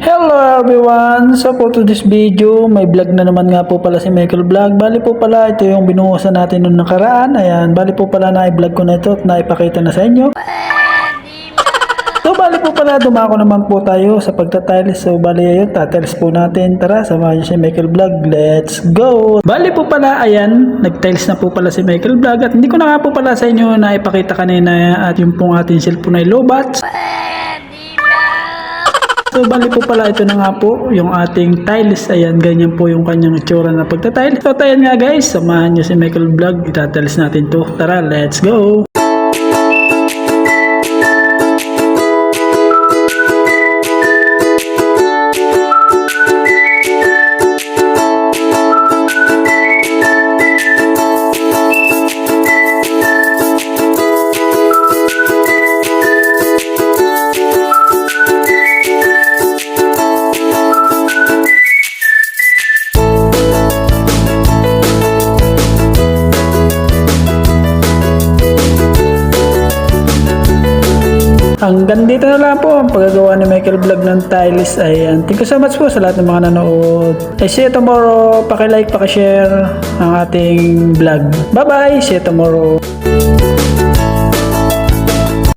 Hello everyone! So for today's video, may vlog na naman nga po pala si Michael Vlog. Bali po pala, ito yung binuhusan natin nung nakaraan. Ayan, bali po pala na-vlog ko na ito at naipakita na sa inyo. So bali po pala, dumako naman po tayo sa pagtatiles. So bali ayun, tatiles po natin. Tara, samahan niyo si Michael Vlog. Let's go! Bali po pala, ayan, nagtiles na po pala si Michael Vlog. At hindi ko na nga po pala sa inyo naipakita kanina at yung pong ating cellphone ay lowbat. So bali po pala, ito na nga po yung ating tiles. Ayan, ganyan po yung kanyang itsura na pagtatiles. So ayan nga guys, samahan nyo si Michael Vlog. Itatiles natin to. Tara, let's go! Hanggang dito na lang po ang paggagawa ni Michael Vlog ng tiles. Ayan. Thank you so much po sa lahat ng mga nanood. See you tomorrow. Paki-like, paki-share ang ating vlog. Bye-bye. See you tomorrow.